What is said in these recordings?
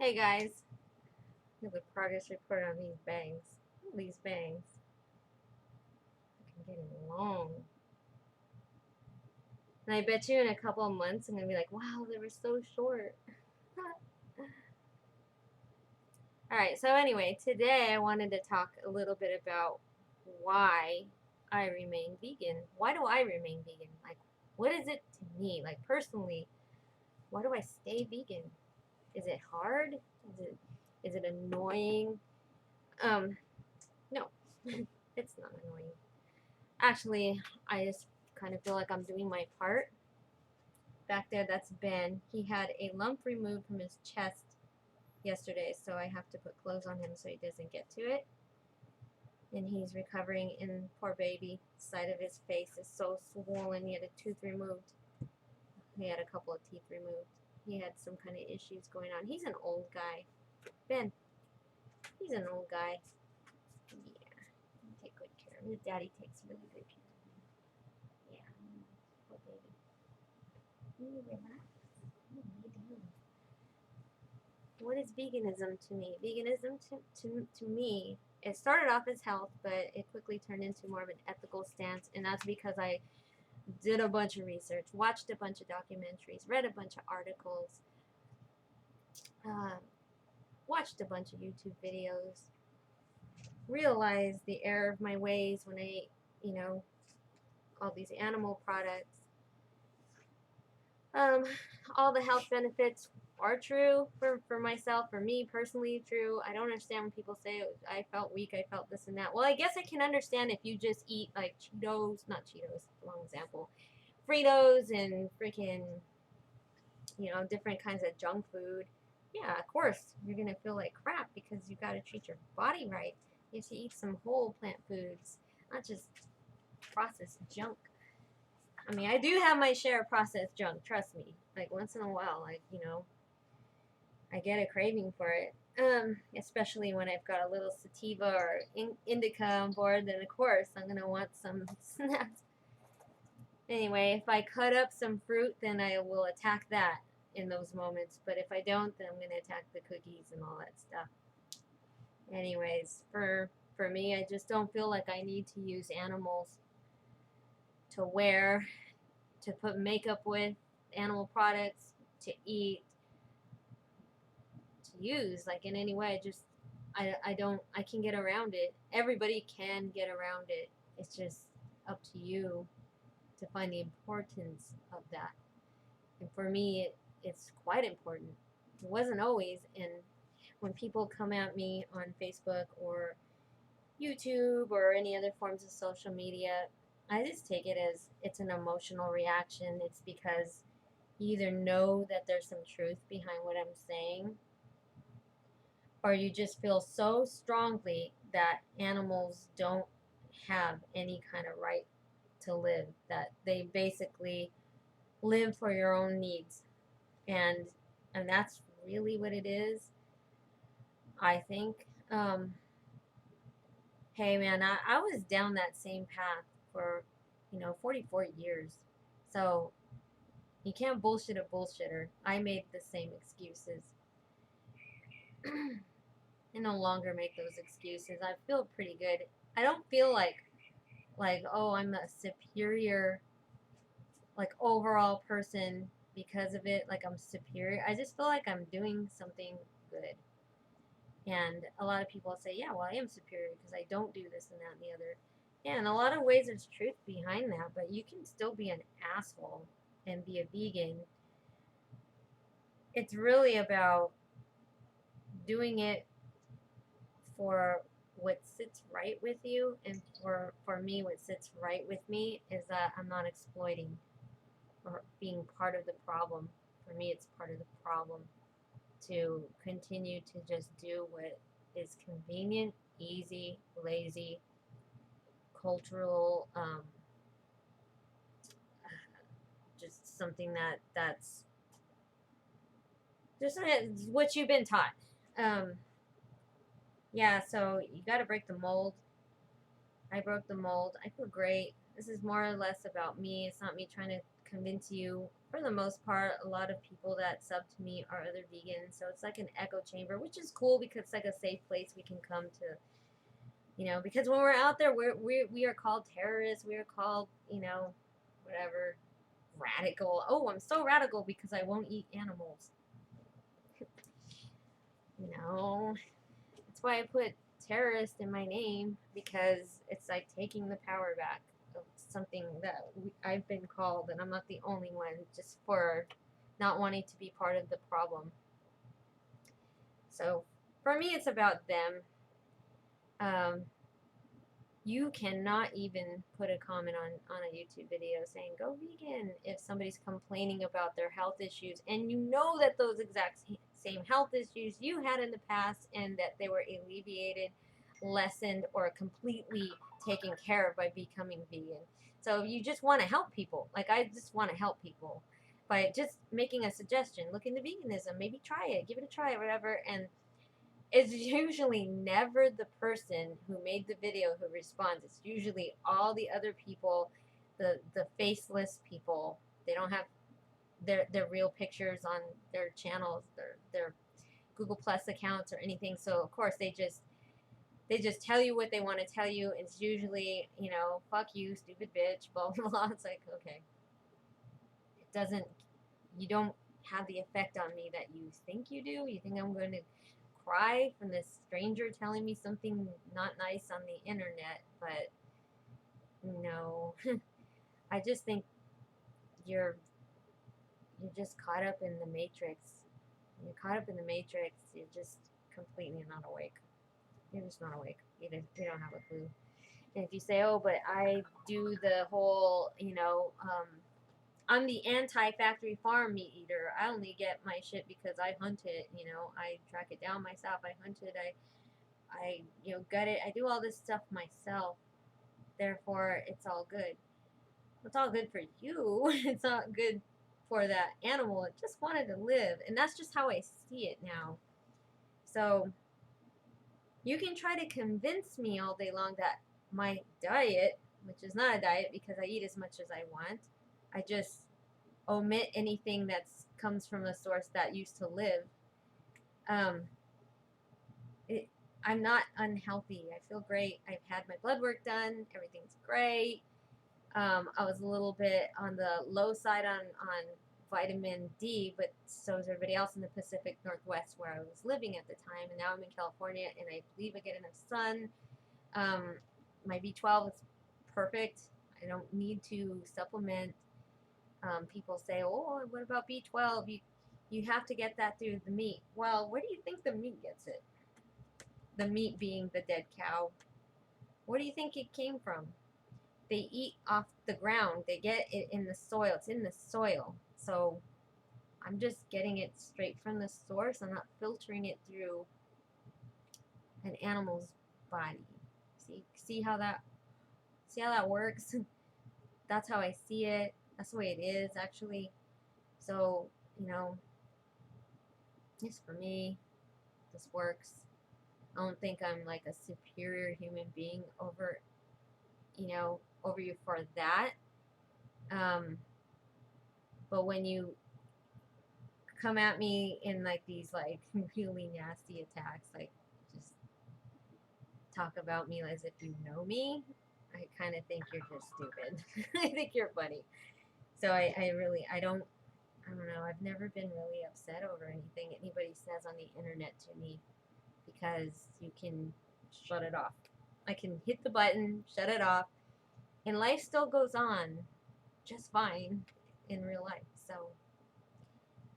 Hey guys, look at the progress report on these bangs. These bangs. I'm getting long. And I bet you in a couple of months I'm gonna be like, wow, they were so short. Alright, so anyway, today I wanted to talk a little bit about why I remain vegan. Why do I remain vegan? Like, what is it to me? Like, personally, why do I stay vegan? Is it hard? Is it annoying? No, it's not annoying. Actually, I just kind of feel like I'm doing my part. Back there, that's Ben. He had a lump removed from his chest yesterday, so I have to put clothes on him so he doesn't get to it. And he's recovering, and poor baby, the side of his face is so swollen. He had a tooth removed. He had a couple of teeth removed. He had some kind of issues going on. He's an old guy. Ben, he's an old guy. Yeah, take good care of him. His daddy takes really good care of him. Yeah, poor baby. Relax. What is veganism to me? Veganism to me, it started off as health, but it quickly turned into more of an ethical stance, and that's because I did a bunch of research, watched a bunch of documentaries, read a bunch of articles, uh, watched a bunch of YouTube videos, realized the error of my ways when I ate, all these animal products. Um, all the health benefits are true for myself, for me personally, true. I don't understand when people say I felt weak, I felt this and that. Well, I guess I can understand if you just eat like Cheetos, not Cheetos, wrong example, Fritos and freaking, different kinds of junk food. Yeah, of course, you're going to feel like crap because you got to treat your body right. You have to eat some whole plant foods, not just processed junk. I mean, I do have my share of processed junk, trust me. Like, once in a while, I get a craving for it. Especially when I've got a little sativa or indica on board, then of course I'm gonna want some snacks. Anyway, if I cut up some fruit, then I will attack that in those moments. But if I don't, then I'm gonna attack the cookies and all that stuff. Anyways, for me, I just don't feel like I need to use animals to wear, to put makeup with, animal products, to eat, to use, like in any way. I can get around it. Everybody can get around it. It's just up to you to find the importance of that. And for me, it's quite important. It wasn't always. And when people come at me on Facebook or YouTube or any other forms of social media, I just take it as it's an emotional reaction. It's because you either know that there's some truth behind what I'm saying, or you just feel so strongly that animals don't have any kind of right to live, that they basically live for your own needs. And that's really what it is, I think. Hey man, I was down that same path for 44 years. So you can't bullshit a bullshitter. I made the same excuses. I no longer make those excuses. I feel pretty good. I don't feel like, oh, I'm a superior, like, overall person because of it, like I'm superior. I just feel like I'm doing something good. And a lot of people say, yeah, well, I am superior because I don't do this and that and the other. Yeah, in a lot of ways there's truth behind that, but you can still be an asshole and be a vegan. It's really about doing it for what sits right with you, and for me what sits right with me is that I'm not exploiting or being part of the problem. For me, it's part of the problem to continue to just do what is convenient, easy, lazy, cultural, just something that's just what you've been taught. Um, yeah, so you got to break the mold. I broke the mold. I feel great. This is more or less about me. It's not me trying to convince you for the most part, a lot of people that sub to me are other vegans, so it's like an echo chamber, which is cool because it's like a safe place we can come to, you know, because when we're out there, we are called terrorists, we are called, you know, whatever, radical. Oh, I'm so radical because I won't eat animals. You know, that's why I put terrorist in my name, because it's like taking the power back of something that I've been called, and I'm not the only one, just for not wanting to be part of the problem. So for me, it's about them. Um, you cannot even put a comment on a YouTube video saying go vegan if somebody's complaining about their health issues, and you know that those exact same health issues you had in the past and that they were alleviated, lessened, or completely taken care of by becoming vegan. So you just want to help people. Like, I just want to help people by just making a suggestion. Look into veganism, maybe try it, give it a try, whatever. And it's usually never the person who made the video who responds. It's usually all the other people, the faceless people. They don't have their real pictures on their channels, their Google Plus accounts or anything. So of course they just tell you what they want to tell you. It's usually, you know, fuck you, stupid bitch, blah blah blah. It's like, okay, it doesn't. You don't have the effect on me that you think you do. You think I'm going to cry from this stranger telling me something not nice on the internet, but no. I just think you're just caught up in the matrix. You're caught up in the matrix. You're just completely not awake. You're just not awake. You don't have a clue. And if you say, oh, but I do the whole, you know, I'm the anti-factory farm meat eater. I only get my shit because I hunt it. You know, I track it down myself. I hunt it. I you know, gut it. I do all this stuff myself. Therefore, it's all good. It's all good for you. It's not good for that animal. It just wanted to live, and that's just how I see it now. So you can try to convince me all day long that my diet, which is not a diet because I eat as much as I want, I just omit anything that comes from a source that used to live. Um, it, I'm not unhealthy. I feel great. I've had my blood work done. Everything's great. I was a little bit on the low side on vitamin D, but so is everybody else in the Pacific Northwest where I was living at the time. And now I'm in California, and I believe I get enough sun. My B12 is perfect. I don't need to supplement. People say, oh, what about B12? You have to get that through the meat. Well, where do you think the meat gets it? The meat being the dead cow. Where do you think it came from? They eat off the ground. They get it in the soil. It's in the soil. So I'm just getting it straight from the source. I'm not filtering it through an animal's body. See how that works? That's how I see it. That's the way it is, actually. So, you know, just for me, this works. I don't think I'm like a superior human being over you for that. But when you come at me in like these like really nasty attacks, like just talk about me as if you know me, I kind of think you're just stupid. I think you're funny. So I don't know. I've never been really upset over anything anybody says on the internet to me, because you can shut it off. I can hit the button, shut it off, and life still goes on just fine in real life. So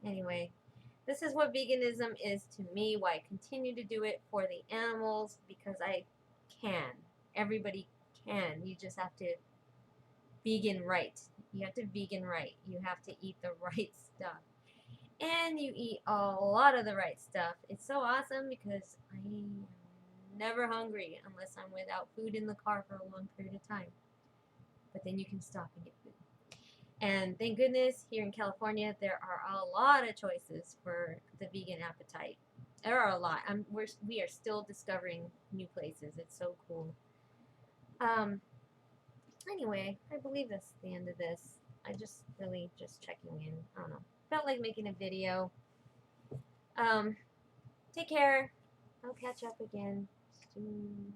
anyway, this is what veganism is to me, why I continue to do it for the animals, because I can. Everybody can. You just have to vegan right. You have to vegan right. You have to eat the right stuff. And you eat a lot of the right stuff. It's so awesome because I'm never hungry unless I'm without food in the car for a long period of time. But then you can stop and get food. And thank goodness here in California there are a lot of choices for the vegan appetite. There are a lot. We are still discovering new places. It's so cool. Anyway, I believe that's the end of this. I just really just checking in. I don't know. Felt like making a video. Take care. I'll catch up again soon.